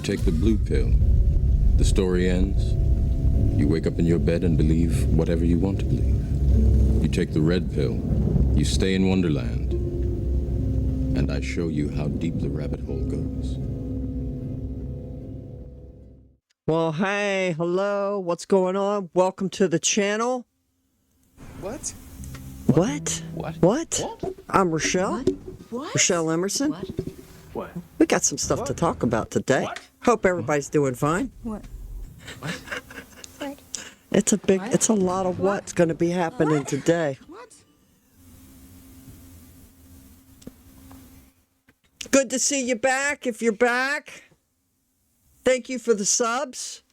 take the blue pill. The story ends. You wake up in your bed and believe whatever you want to believe. You take the red pill. You stay in Wonderland. And I show you how deep the rabbit hole goes. Well, hey, hello, what's going on? Welcome to the channel. What? What? I'm Rochelle. What? Rochelle Emerson. What? We got some stuff to talk about today. What? Hope everybody's doing fine. What? It's a lot of what's going to be happening today. What? Good to see you back. If you're back, thank you for the subs.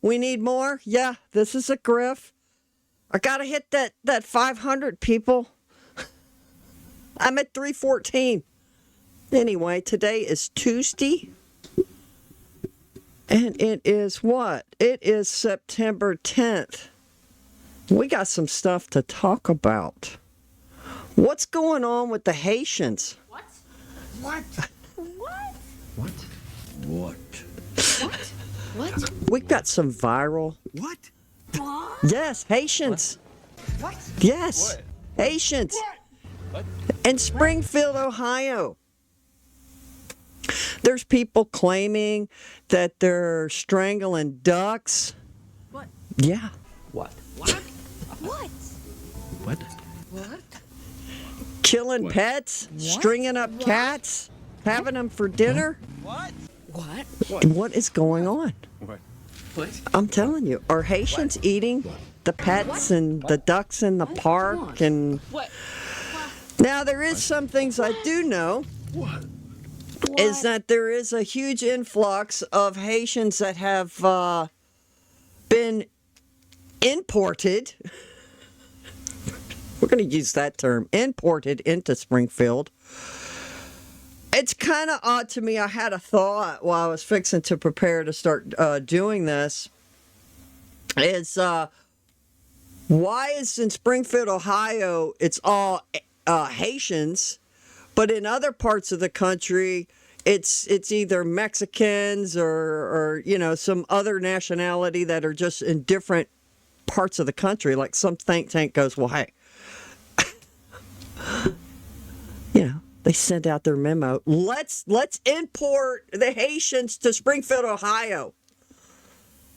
We need more. Yeah, this is a grift. I got to hit that 500 people. I'm at 314. Anyway, today is Tuesday. And it is what? It is September 10th. We got some stuff to talk about. What's going on with the Haitians? What? What? What? What? What? What? What? We've got some viral. What? What? Yes, Haitians. What? Yes, Haitians. What? In Springfield, Ohio. There's people claiming that they're strangling ducks. What? Yeah. What? What? What? What? What? Killing What? pets, stringing up cats, having them for dinner. What? What? What is going on? What? What? I'm telling you, are Haitians eating the pets and the ducks in the park? And What? now there is some things I do know. What? Is that there is a huge influx of Haitians that have been imported. We're going to use that term, imported into Springfield. It's kind of odd to me. I had a thought while I was fixing to prepare to start doing this. Is why is in Springfield, Ohio, it's all Haitians, but in other parts of the country, it's either Mexicans or some other nationality that are just in different parts of the country. Like some think tank goes, well, hey, they send out their memo. Let's import the Haitians to Springfield, Ohio.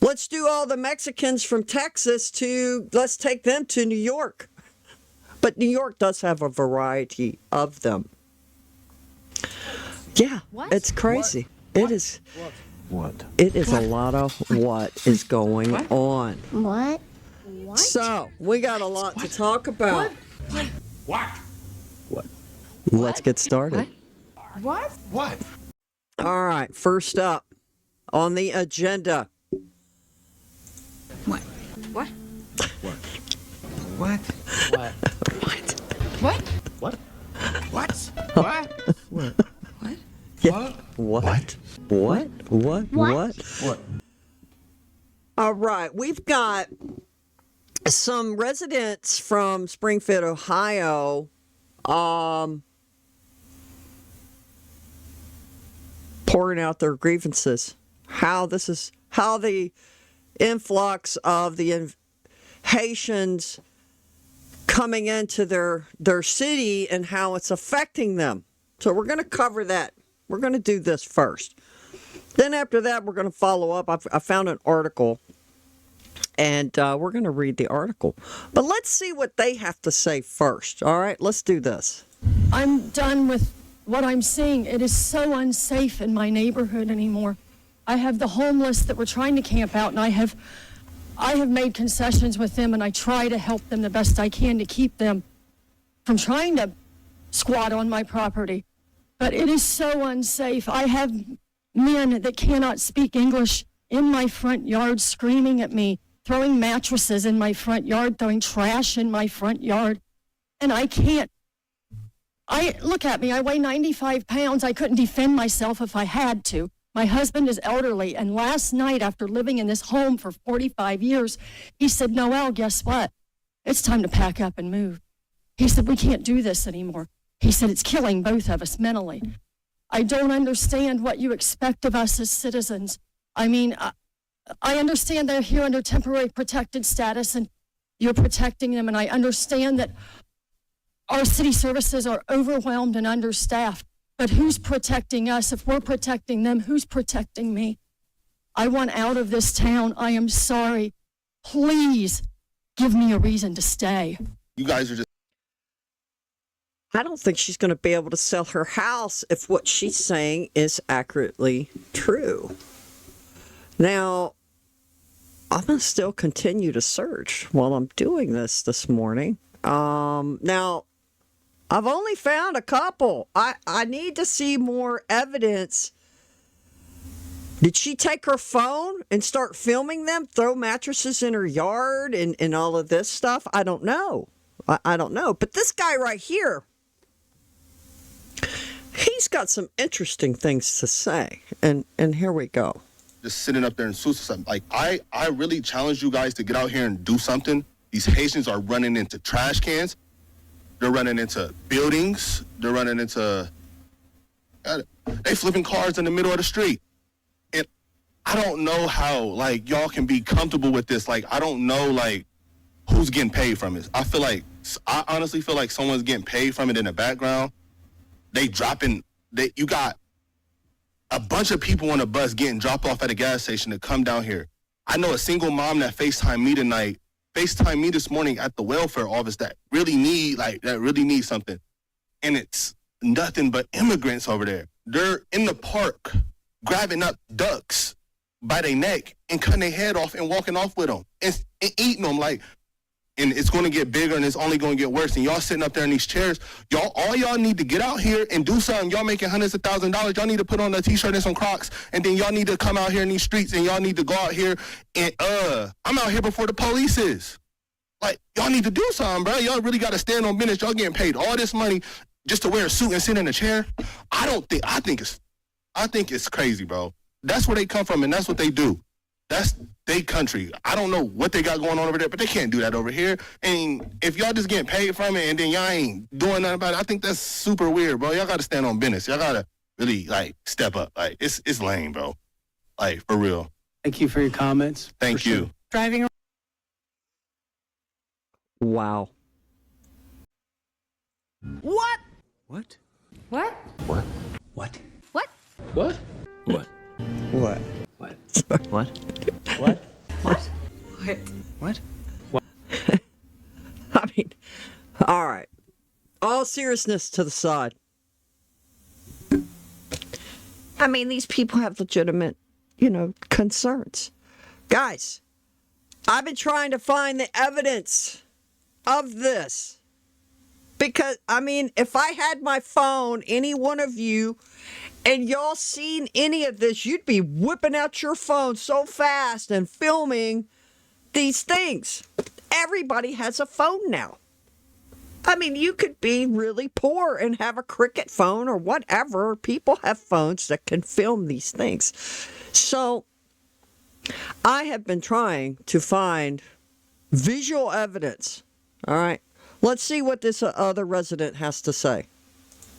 Let's do all the Mexicans from Texas let's take them to New York. But New York does have a variety of them. Yeah, What? it's crazy. It is. What? It is a lot of what is going on. What? What? So we got a lot to talk about. What? Let's get started. What? What? All right, first up on the agenda. What? What? What? What? What? What? What? What? What? What? Yeah. What? What? All right, we've got some residents from Springfield, Ohio, pouring out their grievances. How the influx of the Haitians coming into their city and how it's affecting them. So we're going to cover that. We're going to do this first. Then after that, we're going to follow up. I found an article, and we're going to read the article. But let's see what they have to say first. All right, let's do this. I'm done with what I'm seeing. It is so unsafe in my neighborhood anymore. I have the homeless that were trying to camp out, and I have made concessions with them, and I try to help them the best I can to keep them from trying to squat on my property. But it is so unsafe. I have men that cannot speak English in my front yard screaming at me, throwing mattresses in my front yard, throwing trash in my front yard, and I can't. Look at me, I weigh 95 pounds. I couldn't defend myself if I had to. My husband is elderly, and last night, after living in this home for 45 years, he said, Noelle, guess what? It's time to pack up and move. He said, we can't do this anymore. He said, it's killing both of us mentally. I don't understand what you expect of us as citizens. I mean, I understand they're here under temporary protected status and you're protecting them. And I understand that our city services are overwhelmed and understaffed. But who's protecting us? If we're protecting them, who's protecting me? I want out of this town. I am sorry. Please give me a reason to stay. You guys are just. I don't think she's going to be able to sell her house if what she's saying is accurately true. Now, I'm going to still continue to search while I'm doing this morning. Now, I've only found a couple. I need to see more evidence. Did she take her phone and start filming them, throw mattresses in her yard and all of this stuff? I don't know. I don't know. But this guy right here, he's got some interesting things to say. And here we go. Just sitting up there in suits or something. Like, I really challenge you guys to get out here and do something. These Haitians are running into trash cans. They're running into buildings. They're running into... They flipping cars in the middle of the street. And I don't know how, like, y'all can be comfortable with this. Like, I don't know, like, who's getting paid from it. I honestly feel like someone's getting paid from it in the background. You got a bunch of people on a bus getting dropped off at a gas station to come down here. I know a single mom that FaceTimed me this morning at the welfare office that really need something. And it's nothing but immigrants over there. They're in the park grabbing up ducks by their neck and cutting their head off and walking off with them and eating them. Like, and it's going to get bigger and it's only going to get worse. And y'all sitting up there in these chairs, all y'all need to get out here and do something. Y'all making hundreds of thousands of dollars. Y'all need to put on a t-shirt and some Crocs. And then y'all need to come out here in these streets and y'all need to go out here and, I'm out here before the police is. Like, y'all need to do something, bro. Y'all really got to stand on business. Y'all getting paid all this money just to wear a suit and sit in a chair. I think it's crazy, bro. That's where they come from and that's what they do. That's their country. I don't know what they got going on over there, but they can't do that over here. And if y'all just getting paid from it and then y'all ain't doing nothing about it, I think that's super weird, bro. Y'all got to stand on business. Y'all got to really, like, step up. Like, it's lame, bro. Like, for real. Thank you for your comments. Thank you. Sure. Driving. Wow. What? What? What? What? What? What? What? What? What? What? What? What? I mean, all right. All seriousness to the side. I mean, these people have legitimate, concerns. Guys, I've been trying to find the evidence of this. Because, I mean, if I had my phone, any one of you, and y'all seen any of this, you'd be whipping out your phone so fast and filming these things. Everybody has a phone now. I mean, you could be really poor and have a cricket phone or whatever. People have phones that can film these things. So I have been trying to find visual evidence. All right. Let's see what this other resident has to say.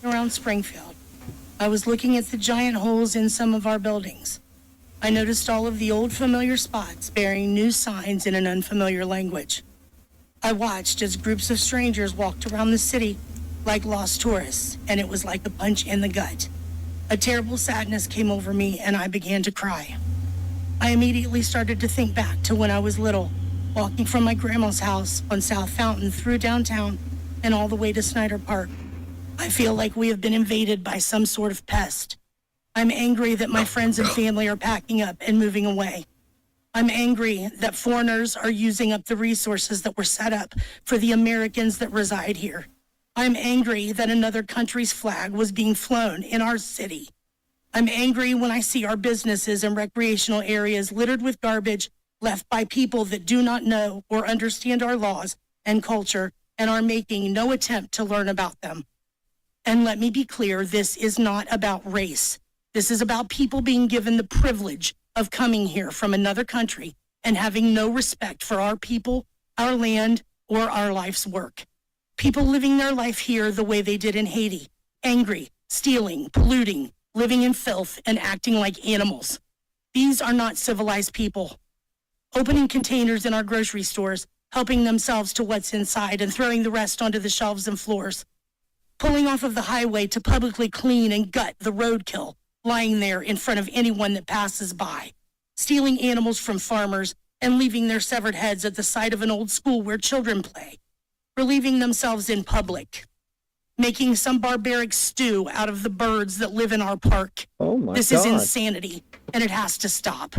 Around Springfield, I was looking at the giant holes in some of our buildings. I noticed all of the old familiar spots bearing new signs in an unfamiliar language. I watched as groups of strangers walked around the city like lost tourists, and it was like a punch in the gut. A terrible sadness came over me, and I began to cry. I immediately started to think back to when I was little, walking from my grandma's house on South Fountain through downtown and all the way to Snyder Park. I feel like we have been invaded by some sort of pest. I'm angry that my friends and family are packing up and moving away. I'm angry that foreigners are using up the resources that were set up for the Americans that reside here. I'm angry that another country's flag was being flown in our city. I'm angry when I see our businesses and recreational areas littered with garbage left by people that do not know or understand our laws and culture and are making no attempt to learn about them. And let me be clear, this is not about race. This is about people being given the privilege of coming here from another country and having no respect for our people, our land, or our life's work. People living their life here the way they did in Haiti, angry, stealing, polluting, living in filth, and acting like animals. These are not civilized people. Opening containers in our grocery stores, helping themselves to what's inside and throwing the rest onto the shelves and floors. Pulling off of the highway to publicly clean and gut the roadkill lying there in front of anyone that passes by. Stealing animals from farmers and leaving their severed heads at the side of an old school where children play. Relieving themselves in public. Making some barbaric stew out of the birds that live in our park. Oh my This is insanity, and it has to stop.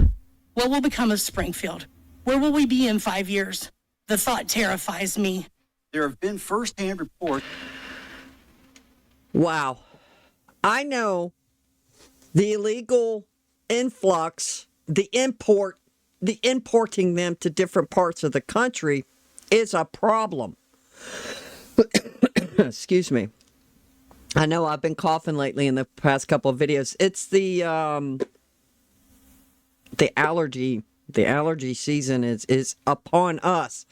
What will become of Springfield? Where will we be in 5 years? The thought terrifies me. There have been first-hand reports. Wow. I know the illegal influx, the importing them to different parts of the country is a problem. Excuse me. I know I've been coughing lately in the past couple of videos. It's the allergy season is upon us.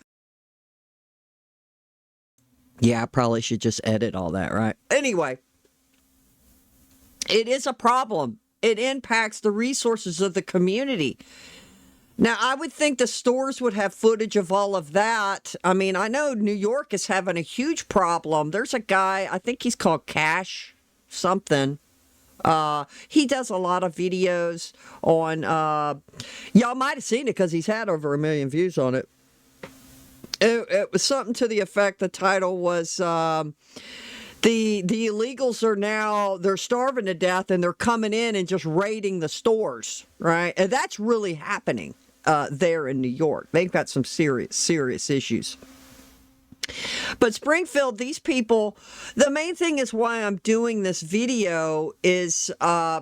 Yeah, I probably should just edit all that, right? Anyway, it is a problem. It impacts the resources of the community. Now, I would think the stores would have footage of all of that. I mean, I know New York is having a huge problem. There's a guy, I think he's called Cash something. He does a lot of videos on, y'all might have seen it because he's had over 1 million views on it. It was something to the effect, the title was, the illegals are now, they're starving to death and they're coming in and just raiding the stores, right? And that's really happening there in New York. They've got some serious issues. But Springfield, these people, the main thing is why I'm doing this video is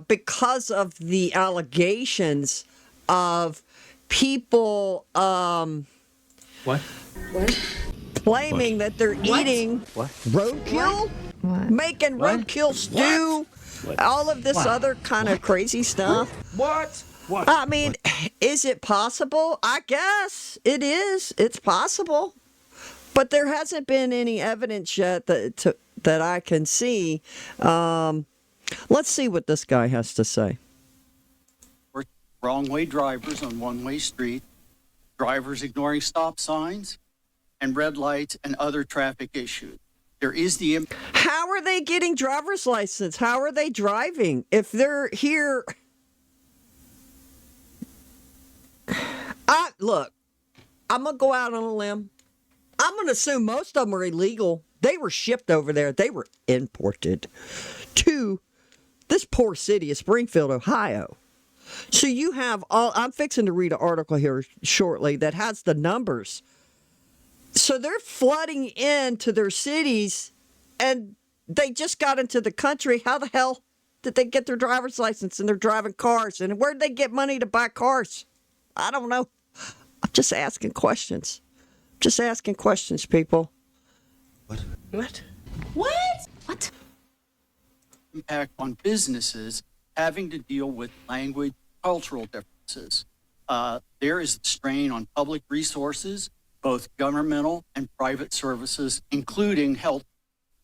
because of the allegations of people What? claiming that they're eating roadkill, making roadkill stew, all of this other kind of crazy stuff. What? I mean, is it possible? I guess it is. It's possible. But there hasn't been any evidence yet that I can see. Let's see what this guy has to say. Wrong-way drivers on one-way street, drivers ignoring stop signs, and red lights and other traffic issues. There is the... How are they getting driver's license? How are they driving? If they're here... Look, I'm going to go out on a limb. I'm going to assume most of them are illegal. They were shipped over there. They were imported to this poor city of Springfield, Ohio. So you have all, I'm fixing to read an article here shortly that has the numbers. So they're flooding into their cities and they just got into the country. How the hell did they get their driver's license and they're driving cars? And where'd they get money to buy cars? I don't know. I'm just asking questions. Just asking questions, people. What? What? Impact on businesses having to deal with language, cultural differences. There is strain on public resources, both governmental and private services, including health.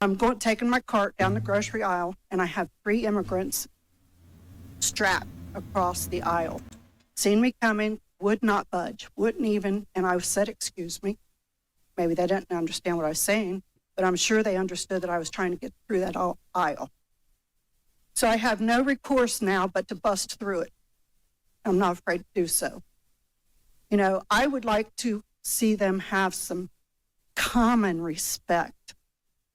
I'm taking my cart down the grocery aisle, and I have 3 immigrants strapped across the aisle. Seen me coming, would not budge, wouldn't even, and I said, excuse me. Maybe they didn't understand what I was saying, but I'm sure they understood that I was trying to get through that aisle. So I have no recourse now but to bust through it. I'm not afraid to do so. You know, I would like to see them have some common respect,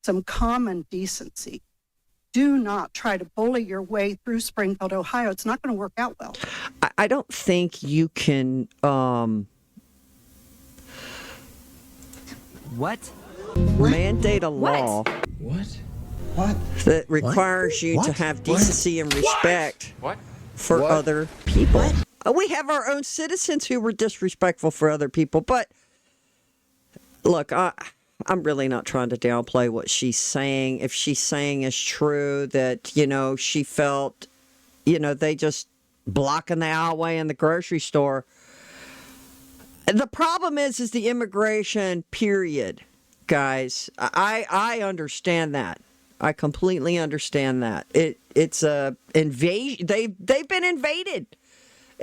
some common decency. Do not try to bully your way through Springfield, Ohio. It's not going to work out well. I don't think you can... What? mandate a law What? that requires you to have decency and respect for other people. We have our own citizens who were disrespectful for other people, but look, I'm really not trying to downplay what she's saying. If she's saying is true that, you know, she felt, you know, they just blocking the aisleway in the grocery store. The problem is the immigration, period, guys. I understand that. I completely understand that. It's a invasion. They've been invaded.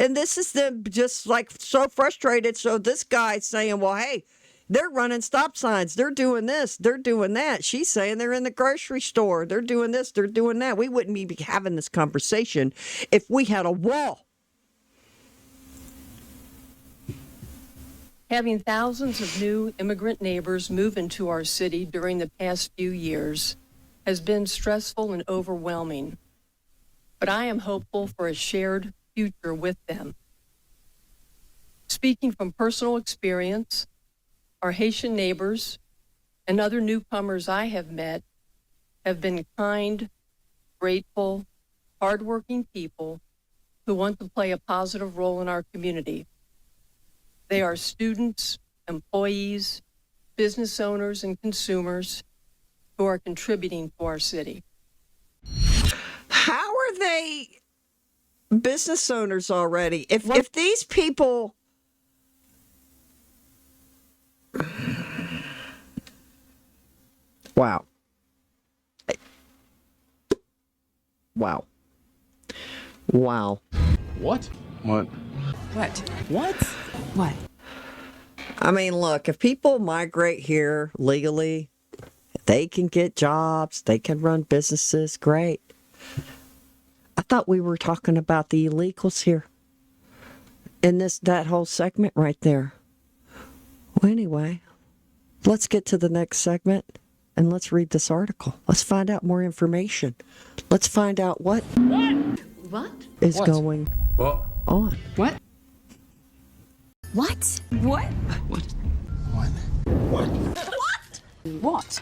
And this is them just like so frustrated. So this guy's saying, well, hey, they're running stop signs. They're doing this. They're doing that. She's saying they're in the grocery store. They're doing this. They're doing that. We wouldn't be having this conversation if we had a wall. Having thousands of new immigrant neighbors move into our city during the past few years has been stressful and overwhelming, but I am hopeful for a shared future with them. Speaking from personal experience, our Haitian neighbors and other newcomers I have met have been kind, grateful, hardworking people who want to play a positive role in our community. They are students, employees, business owners, and consumers who are contributing to our city. How are they business owners already? If these people... Wow. Wow. Wow. What? What? What? What? What? I mean, look, if people migrate here legally, they can get jobs, they can run businesses, great. I thought we were talking about the illegals here in that whole segment right there. Well, anyway, let's get to the next segment and let's read this article. Let's find out more information. Let's find out what is going on. What? What? What? What? What? What?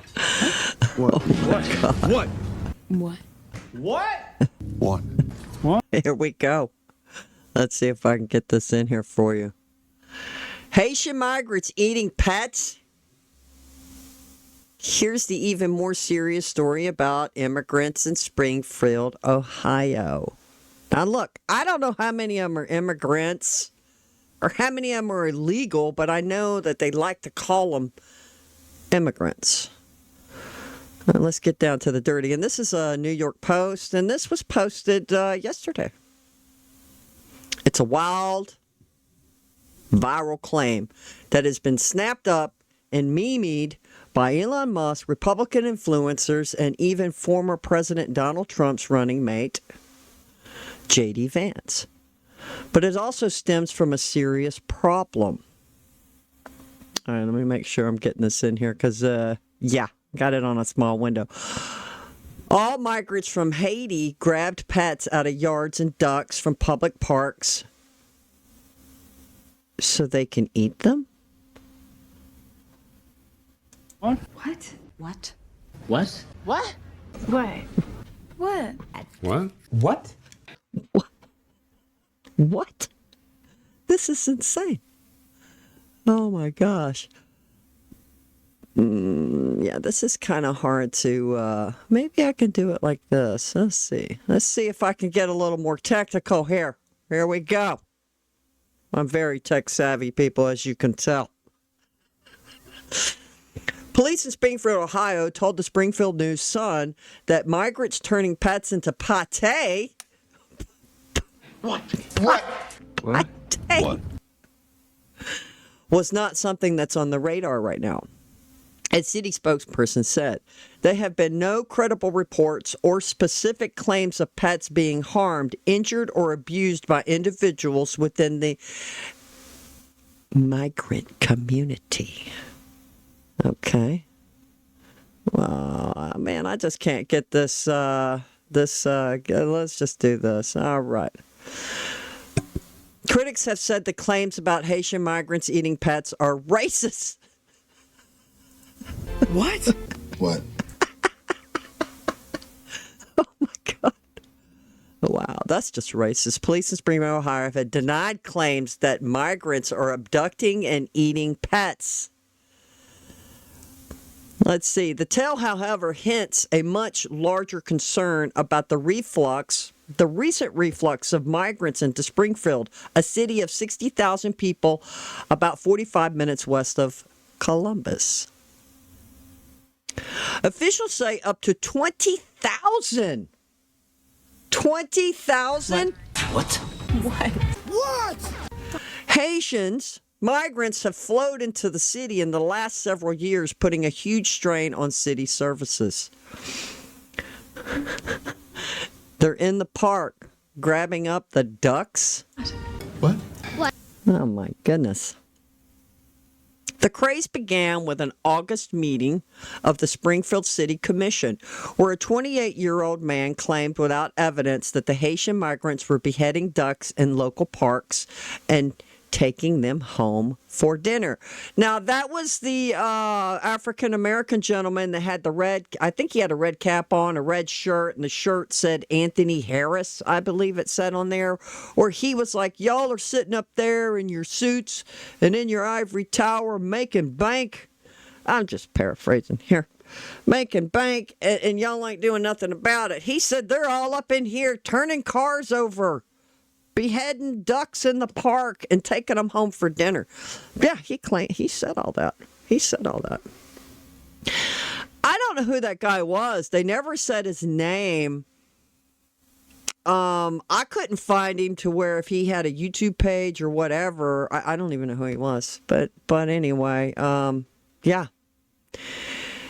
What? What? What? What? Here we go. Let's see if I can get this in here for you. Haitian migrants eating pets. Here's the even more serious story about immigrants in Springfield, Ohio. Now, look, I don't know how many of them are immigrants or how many of them are illegal, but I know that they like to call them immigrants. Let's get down to the dirty. And this is a New York Post, and this was posted yesterday. It's a wild, viral claim that has been snapped up and memed by Elon Musk, Republican influencers, and even former President Donald Trump's running mate, J.D. Vance. But it also stems from a serious problem. All right, let me make sure I'm getting this in here because, got it on a small window. All migrants from Haiti grabbed pets out of yards and ducks from public parks so they can eat them? What? What? What? What? What? What? What? What? What? This is insane. Oh my gosh. Yeah, this is kind of hard to, maybe I can do it like this. Let's see. Let's see if I can get a little more technical here. Here we go. I'm very tech savvy, people, as you can tell. Police in Springfield, Ohio told the Springfield News Sun that migrants turning pets into pate. What? Pate was not something that's on the radar right now. A city spokesperson said there have been no credible reports or specific claims of pets being harmed, injured, or abused by individuals within the migrant community. Okay. Well, man, I just can't get this, let's just do this. All right. Critics have said the claims about Haitian migrants eating pets are racist. What? What? Oh my God. Wow, that's just racist. Police in Springfield, Ohio have denied claims that migrants are abducting and eating pets. Let's see. The tale, however, hints a much larger concern about the recent reflux of migrants into Springfield, a city of 60,000 people, about 45 minutes west of Columbus. Officials say up to 20,000. 20,000? What? What? Haitians, migrants have flowed into the city in the last several years, putting a huge strain on city services. They're in the park grabbing up the ducks. What? Oh my goodness. The craze began with an August meeting of the Springfield City Commission, where a 28-year-old man claimed without evidence that the Haitian migrants were beheading ducks in local parks and taking them home for dinner. Now, that was the African-American gentleman that had the red, I think he had a red cap on, a red shirt, and the shirt said Anthony Harris, I believe it said on there. Or he was like, y'all are sitting up there in your suits and in your ivory tower making bank. I'm just paraphrasing here. Making bank, and y'all ain't doing nothing about it. He said they're all up in here turning cars over, beheading ducks in the park and taking them home for dinner. Yeah, he said all that. He said all that. I don't know who that guy was. They never said his name. I couldn't find him to where if he had a YouTube page or whatever. I don't even know who he was. But anyway, yeah.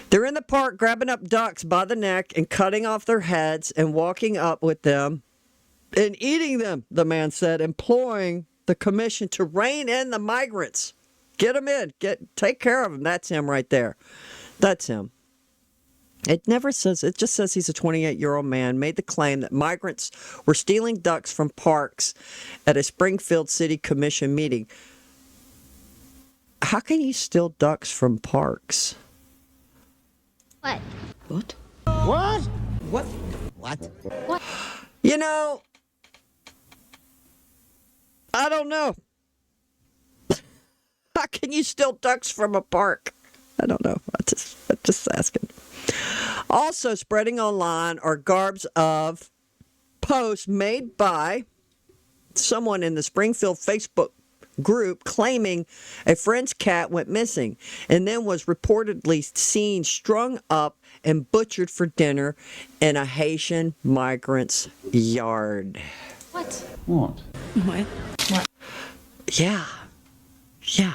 They're in the park grabbing up ducks by the neck and cutting off their heads and walking up with them and eating them, the man said, imploring the commission to rein in the migrants. Get them in. Take care of them. That's him right there. That's him. It never says, it just says he's a 28-year-old man, made the claim that migrants were stealing ducks from parks at a Springfield City Commission meeting. How can you steal ducks from parks? What? What? What? What? What? What? You know, I don't know. How can you steal ducks from a park? I don't know. I'm just asking. Also spreading online are garbs of posts made by someone in the Springfield Facebook group claiming a friend's cat went missing and then was reportedly seen strung up and butchered for dinner in a Haitian migrant's yard. What? What? What? What? Yeah. Yeah.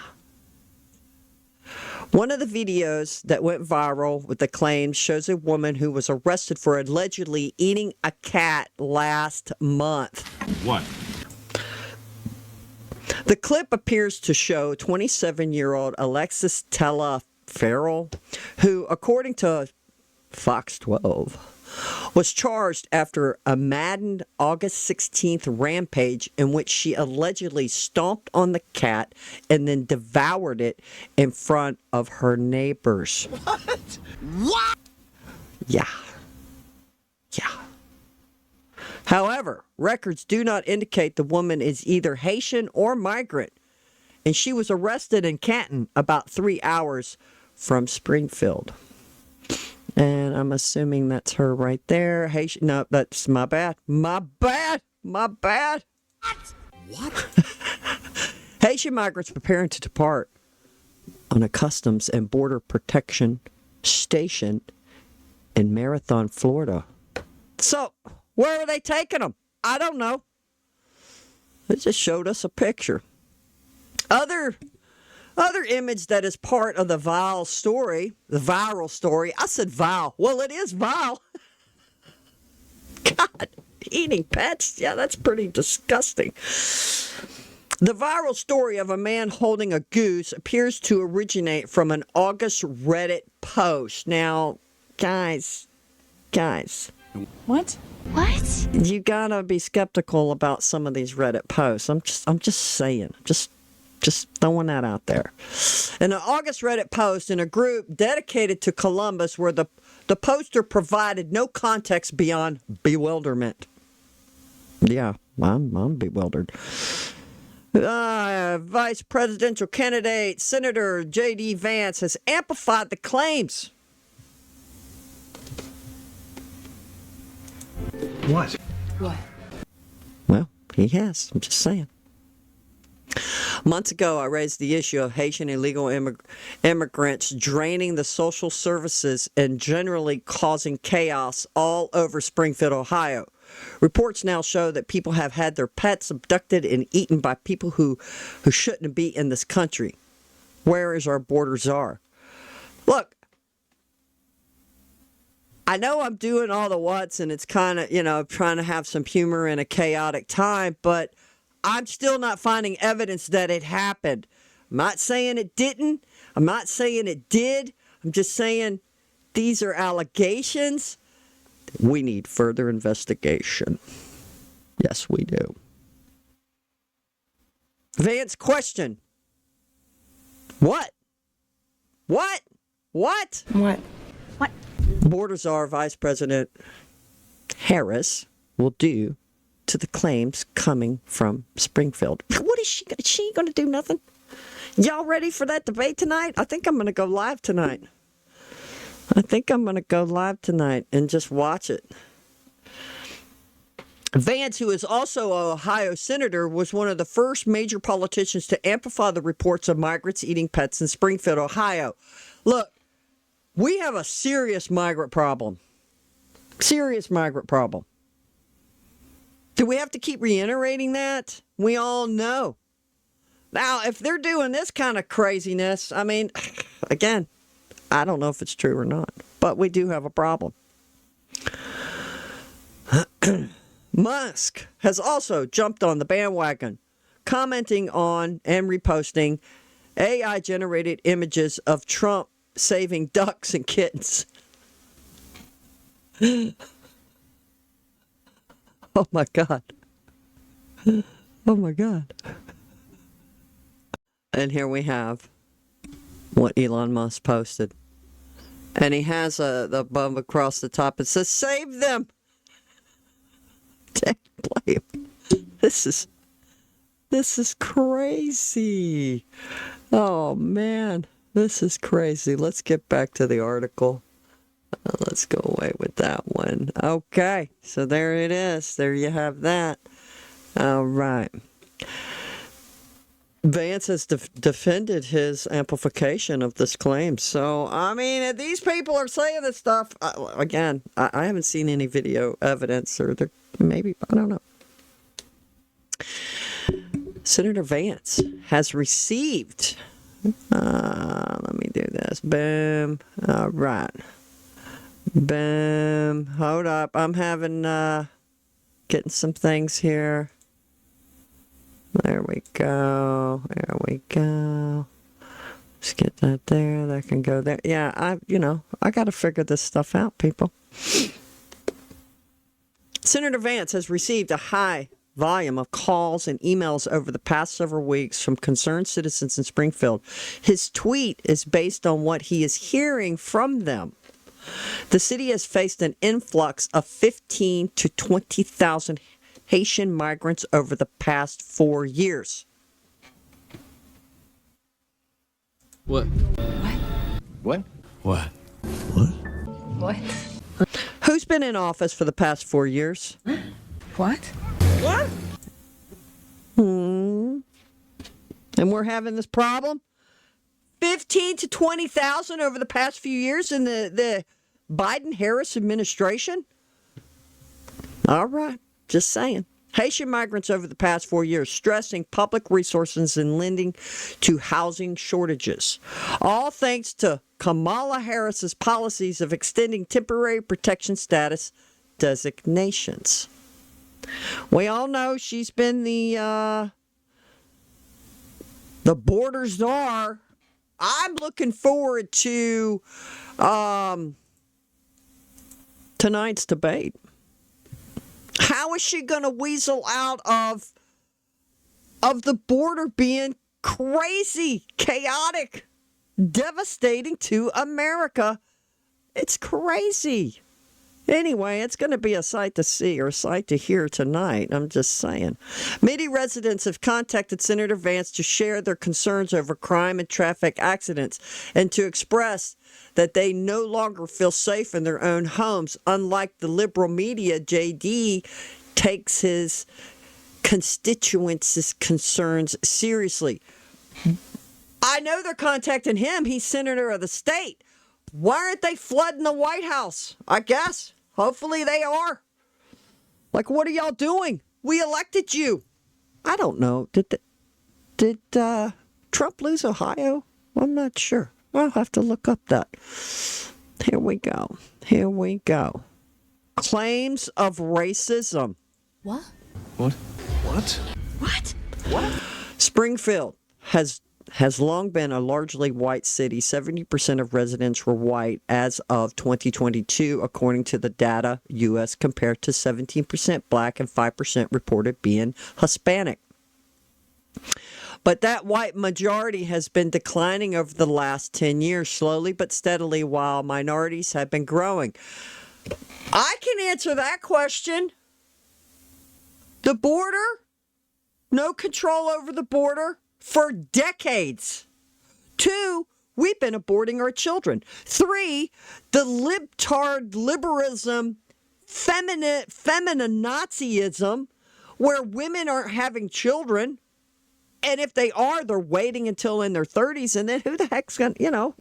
One of the videos that went viral with the claims shows a woman who was arrested for allegedly eating a cat last month. What? The clip appears to show 27-year-old Alexis Tella Farrell, who, according to Fox 12, was charged after a maddened August 16th rampage in which she allegedly stomped on the cat and then devoured it in front of her neighbors. What? What? Yeah. Yeah. However, records do not indicate the woman is either Haitian or migrant, and she was arrested in Canton about 3 hours from Springfield. And I'm assuming that's her right there. Haitian. No, that's my bad. My bad. My bad. What? Haitian migrants preparing to depart on a Customs and Border Protection station in Marathon, Florida. So, where are they taking them? I don't know. They just showed us a picture. Other image that is part of the viral story. I said vile. Well, it is vile. God, eating pets? Yeah, that's pretty disgusting. The viral story of a man holding a goose appears to originate from an August Reddit post. Now, guys. What? What? You gotta be skeptical about some of these Reddit posts. I'm just saying. Just throwing that out there. In an August Reddit post in a group dedicated to Columbus where the poster provided no context beyond bewilderment. Yeah, I'm bewildered. Vice presidential candidate Senator J.D. Vance has amplified the claims. What? What? Well, he has. I'm just saying. Months ago, I raised the issue of Haitian illegal immigrants draining the social services and generally causing chaos all over Springfield, Ohio. Reports now show that people have had their pets abducted and eaten by people who shouldn't be in this country. Where is our border czar? Look, I know I'm doing all the what's, and it's kind of, trying to have some humor in a chaotic time, but I'm still not finding evidence that it happened. I'm not saying it didn't. I'm not saying it did. I'm just saying these are allegations. We need further investigation. Yes, we do. Vance, question. What? What? What? What? What? Border Czar Vice President Harris will do to the claims coming from Springfield. What is she? She ain't going to do nothing. Y'all ready for that debate tonight? I think I'm going to go live tonight. And just watch it. Vance, who is also an Ohio senator, was one of the first major politicians to amplify the reports of migrants eating pets in Springfield, Ohio. Look, we have a serious migrant problem. Serious migrant problem. Do we have to keep reiterating that? We all know. Now, if they're doing this kind of craziness, I mean, again, I don't know if it's true or not, but we do have a problem. Musk has also jumped on the bandwagon, commenting on and reposting AI-generated images of Trump saving ducks and kittens. Oh, my God. Oh, my God. And here we have what Elon Musk posted. And he has the bump across the top. It says, save them. Don't blame him. This is crazy. Oh, man. This is crazy. Let's get back to the article. Let's go away with that one. Okay. So there it is. There you have that. All right. Vance has defended his amplification of this claim. So, I mean, these people are saying this stuff. Again, I haven't seen any video evidence, or maybe, I don't know. Senator Vance has received, let me do this. Boom. All right. Boom. Hold up. I'm having, getting some things here. There we go. There we go. Let's get that there. That can go there. Yeah, I got to figure this stuff out, people. Senator Vance has received a high volume of calls and emails over the past several weeks from concerned citizens in Springfield. His tweet is based on what he is hearing from them. The city has faced an influx of 15 to 20,000 Haitian migrants over the past 4 years. What? What? What? What? Who's been in office for the past 4 years? What? What? And we're having this problem? 15 to 20,000 over the past few years in the Biden-Harris administration? All right. Just saying. Haitian migrants over the past 4 years, stressing public resources and lending to housing shortages. All thanks to Kamala Harris's policies of extending temporary protection status designations. We all know she's been the border czar. I'm looking forward to tonight's debate. How is she going to weasel out of the border being crazy, chaotic, devastating to America? It's crazy. Anyway, it's going to be a sight to see or a sight to hear tonight. I'm just saying. Many residents have contacted Senator Vance to share their concerns over crime and traffic accidents and to express that they no longer feel safe in their own homes. Unlike the liberal media, JD takes his constituents' concerns seriously. I know they're contacting him. He's senator of the state. Why aren't they flooding the White House? I guess. Hopefully they are. Like, what are y'all doing? We elected you. I don't know. Did Trump lose Ohio? I'm not sure. I'll have to look up that. Here we go. Here we go. Claims of racism. What? What? What? What? Springfield has long been a largely white city. 70% of residents were white as of 2022, according to the data U.S., compared to 17% black and 5% reported being Hispanic. But that white majority has been declining over the last 10 years, slowly but steadily, while minorities have been growing. I can answer that question. The border, no control over the border for decades. 2, we've been aborting our children. 3, the libtard liberalism, feminine Nazism, where women aren't having children. And if they are, they're waiting until in their 30s. And then who the heck's going to,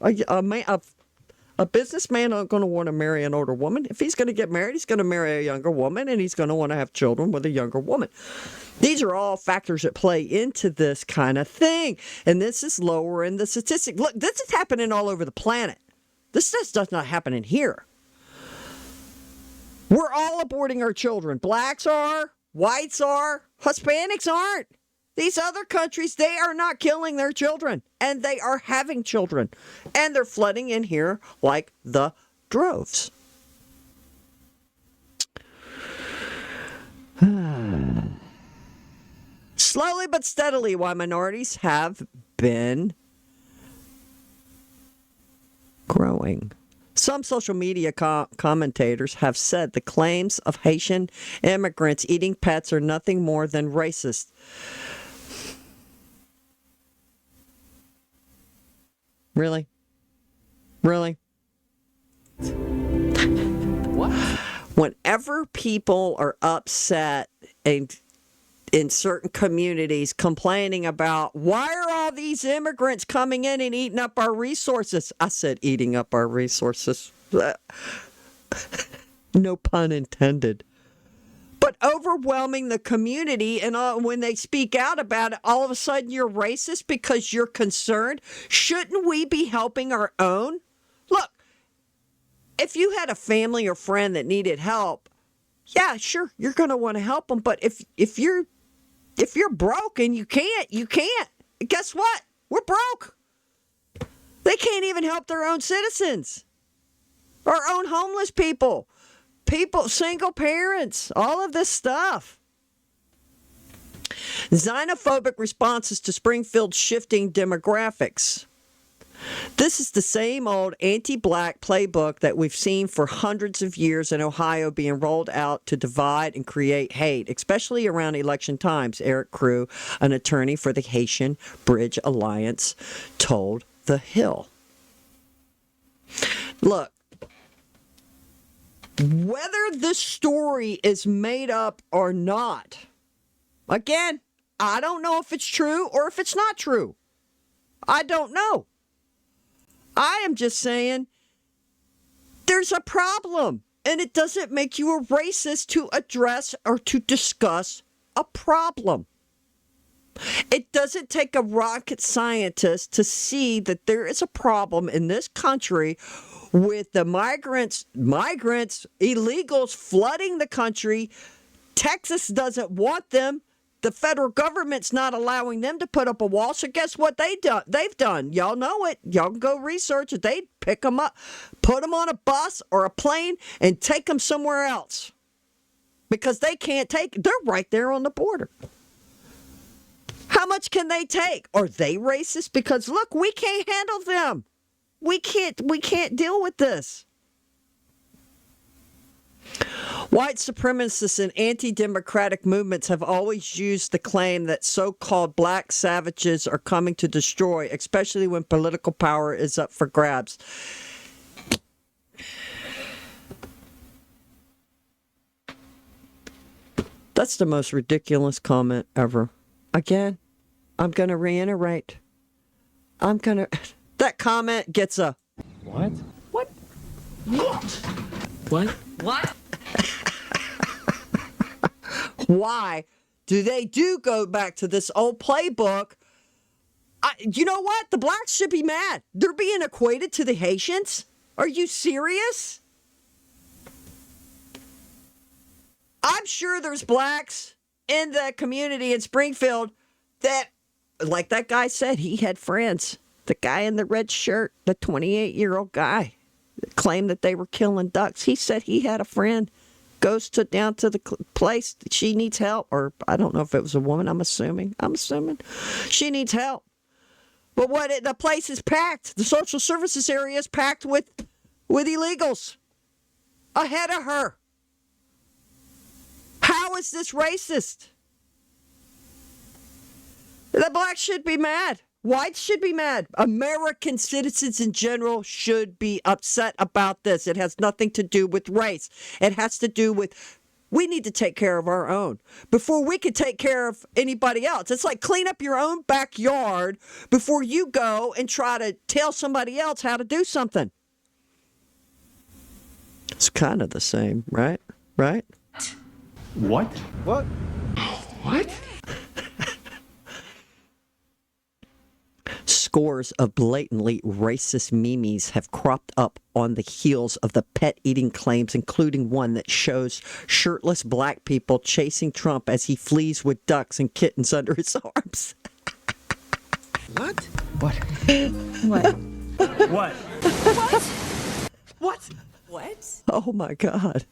a businessman isn't going to want to marry an older woman. If he's going to get married, he's going to marry a younger woman, and he's going to want to have children with a younger woman. These are all factors that play into this kind of thing. And this is lower in the statistic. Look, this is happening all over the planet. This just does not happen in here. We're all aborting our children. Blacks are, whites are, Hispanics aren't. These other countries, they are not killing their children, and they are having children, and they're flooding in here like the droves. Slowly but steadily, why minorities have been growing. Some social media commentators have said the claims of Haitian immigrants eating pets are nothing more than racist. Really? Really? What? Whenever people are upset and in certain communities complaining about why are all these immigrants coming in and eating up our resources? I said eating up our resources. No pun intended. But overwhelming the community, and when they speak out about it, all of a sudden you're racist because you're concerned. Shouldn't we be helping our own? Look, if you had a family or friend that needed help, yeah, sure, you're going to want to help them. But if you're broke and you can't. Guess what? We're broke. They can't even help their own citizens, our own homeless people. People, single parents, all of this stuff. Xenophobic responses to Springfield's shifting demographics. This is the same old anti-black playbook that we've seen for hundreds of years in Ohio being rolled out to divide and create hate, especially around election times, Eric Crew, an attorney for the Haitian Bridge Alliance, told The Hill. Look, whether this story is made up or not, again, I don't know if it's true or if it's not true. I don't know. I am just saying there's a problem, and it doesn't make you a racist to address or to discuss a problem. It doesn't take a rocket scientist to see that there is a problem in this country with the migrants, illegals flooding the country. Texas doesn't want them. The federal government's not allowing them to put up a wall. So guess what they've done? Y'all know it. Y'all can go research it. They'd pick them up, put them on a bus or a plane, and take them somewhere else. Because they can't they're right there on the border. How much can they take? Are they racist? Because look, we can't handle them. We can't deal with this. White supremacists and anti-democratic movements have always used the claim that so-called black savages are coming to destroy, especially when political power is up for grabs. That's the most ridiculous comment ever. Again, I'm going to reiterate. That comment gets a... What? What? What? What? Why do they go back to this old playbook? You know what? The blacks should be mad. They're being equated to the Haitians. Are you serious? I'm sure there's blacks in the community in Springfield that, like that guy said, he had friends. The guy in the red shirt, the 28-year-old guy, claimed that they were killing ducks. He said he had a friend. Goes down to the place. She needs help. Or I don't know if it was a woman. I'm assuming. She needs help. But the place is packed. The social services area is packed with illegals ahead of her. How is this racist? The blacks should be mad. Whites should be mad. American citizens in general should be upset about this. It has nothing to do with race. It has to do with we need to take care of our own before we can take care of anybody else. It's like clean up your own backyard before you go and try to tell somebody else how to do something. It's kind of the same, right? Right? What? What? What? Scores of blatantly racist memes have cropped up on the heels of the pet-eating claims, including one that shows shirtless black people chasing Trump as he flees with ducks and kittens under his arms. What? What? What? What? What? What? Oh, my God.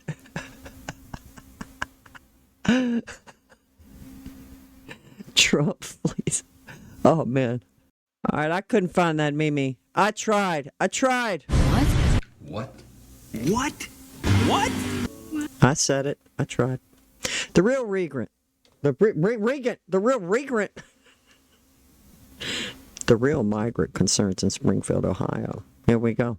Trump flees. Oh, man. All right, I couldn't find that meme. I tried. What? I said it. I tried. The real regrant. The real regrant. The real migrant concerns in Springfield, Ohio. Here we go.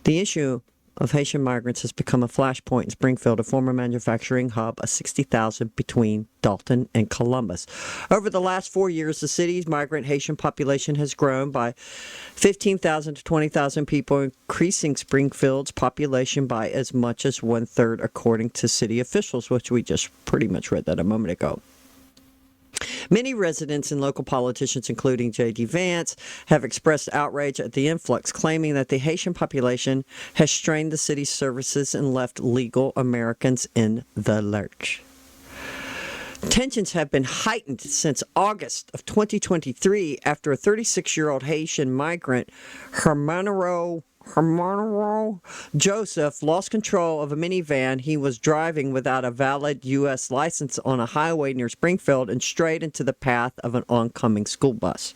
The issue of Haitian migrants has become a flashpoint in Springfield, a former manufacturing hub of 60,000 between Dalton and Columbus. Over the last 4 years, the city's migrant Haitian population has grown by 15,000 to 20,000 people, increasing Springfield's population by as much as 1/3, according to city officials, which we just pretty much read that a moment ago. Many residents and local politicians, including J.D. Vance, have expressed outrage at the influx, claiming that the Haitian population has strained the city's services and left legal Americans in the lurch. Tensions have been heightened since August of 2023 after a 36-year-old Haitian migrant, Hermanero Joseph, lost control of a minivan he was driving without a valid U.S. license on a highway near Springfield and strayed into the path of an oncoming school bus.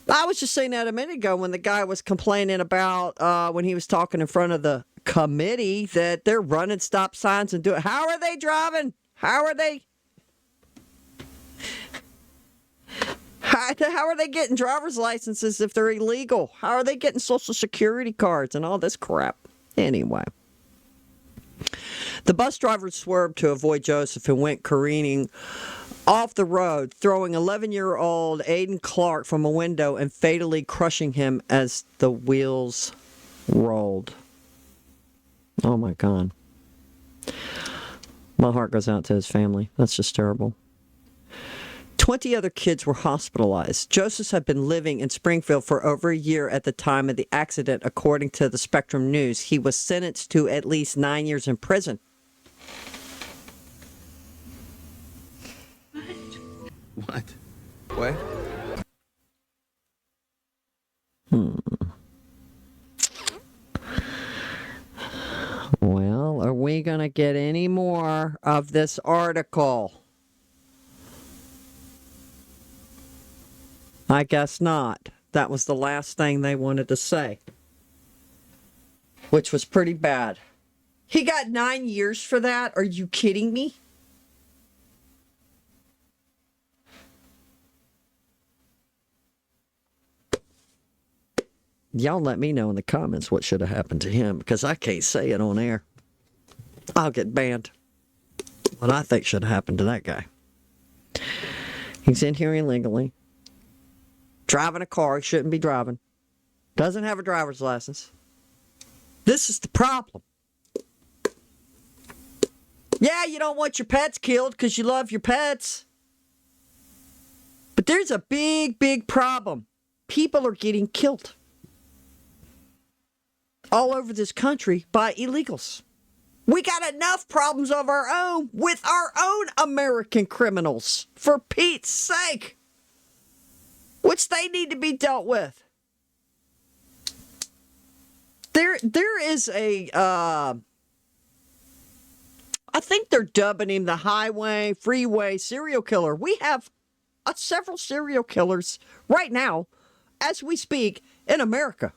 I was just saying that a minute ago when the guy was complaining about when he was talking in front of the committee that they're running stop signs and doing. How are they driving? How are they getting driver's licenses if they're illegal? How are they getting Social Security cards and all this crap? Anyway. The bus driver swerved to avoid Joseph and went careening off the road, throwing 11-year-old Aiden Clark from a window and fatally crushing him as the wheels rolled. Oh, my God. My heart goes out to his family. That's just terrible. 20 other kids were hospitalized. Joseph had been living in Springfield for over a year at the time of the accident, according to the Spectrum News. He was sentenced to at least 9 years in prison. What? What? Well, are we going to get any more of this article? I guess not. That was the last thing they wanted to say, which was pretty bad. He got 9 years for that? Are you kidding me? Y'all let me know in the comments what should have happened to him, because I can't say it on air. I'll get banned. What I think should have happened to that guy. He's in here illegally. Driving a car he shouldn't be driving. Doesn't have a driver's license. This is the problem. Yeah, you don't want your pets killed because you love your pets. But there's a big, big problem. People are getting killed all over this country by illegals. We got enough problems of our own with our own American criminals, for Pete's sake, which they need to be dealt with. There is a, I think they're dubbing him the freeway serial killer. We have several serial killers right now, as we speak, in America.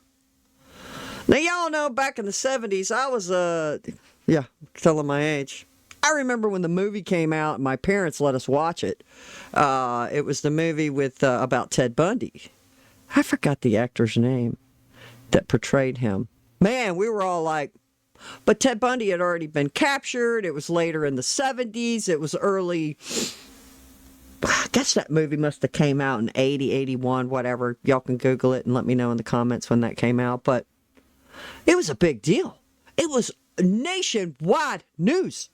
Now, y'all know back in the 70s, I was, telling my age. I remember when the movie came out and my parents let us watch it. It was the movie with about Ted Bundy. I forgot the actor's name that portrayed him. Man, we were all like, but Ted Bundy had already been captured. It was later in the 70s. It was early. I guess that movie must have came out in 80, 81, whatever. Y'all can Google it and let me know in the comments when that came out. But it was a big deal. It was nationwide news.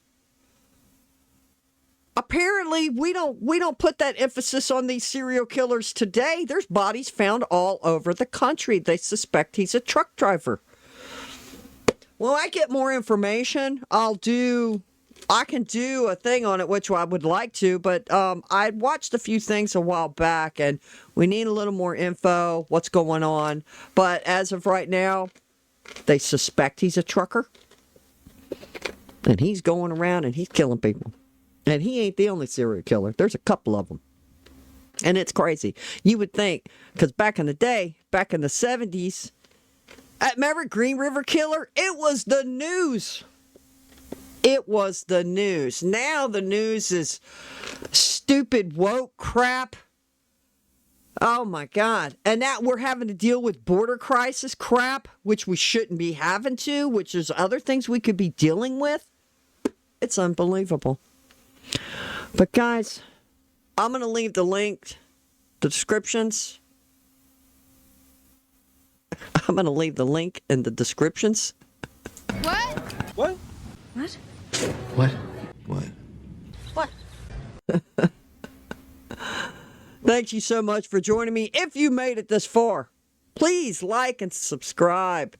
Apparently, we don't put that emphasis on these serial killers today. There's bodies found all over the country. They suspect he's a truck driver. When I get more information, I can do a thing on it, which I would like to, but I watched a few things a while back, and we need a little more info, what's going on. But as of right now, they suspect he's a trucker, and he's going around and he's killing people. And he ain't the only serial killer. There's a couple of them. And it's crazy. You would think, because back in the day, back in the 70s, remember Green River Killer? It was the news. It was the news. Now the news is stupid woke crap. Oh my God. And now we're having to deal with border crisis crap, which we shouldn't be having to, which is other things we could be dealing with. It's unbelievable. But guys, I'm going to leave the link, the descriptions. I'm going to leave the link in the descriptions. What? What? What? What? What? What? Thank you so much for joining me. If you made it this far, please like and subscribe.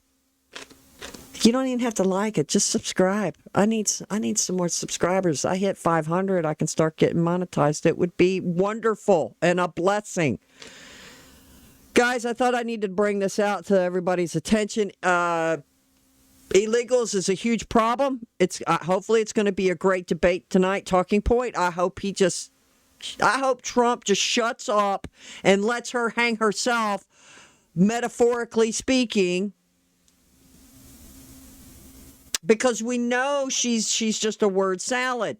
You don't even have to like it. Just subscribe. I need some more subscribers. I hit 500. I can start getting monetized. It would be wonderful and a blessing. Guys, I thought I needed to bring this out to everybody's attention. Illegals is a huge problem. Hopefully it's going to be a great debate tonight, talking point. I hope Trump just shuts up and lets her hang herself, metaphorically speaking, because we know she's just a word salad.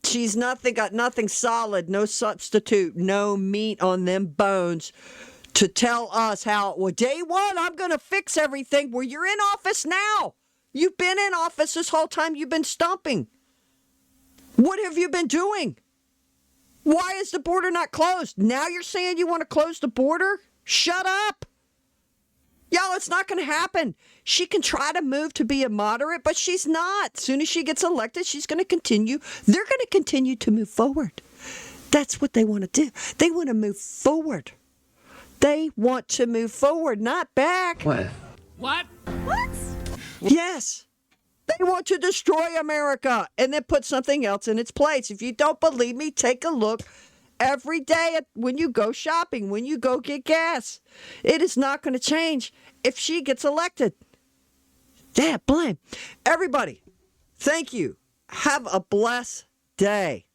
She's got nothing solid, no substitute, no meat on them bones to tell us how, well, day one, I'm going to fix everything. Well, you're in office now. You've been in office this whole time. You've been stumping. What have you been doing? Why is the border not closed? Now you're saying you want to close the border? Shut up. Y'all, it's not going to happen. She can try to move to be a moderate, but she's not. As soon as she gets elected, she's going to continue. They're going to continue to move forward. That's what they want to do. They want to move forward. They want to move forward, not back. What? What? What? Yes. They want to destroy America and then put something else in its place. If you don't believe me, take a look every day when you go shopping, when you go get gas. It is not going to change if she gets elected. Yeah, blame. Everybody, thank you. Have a blessed day.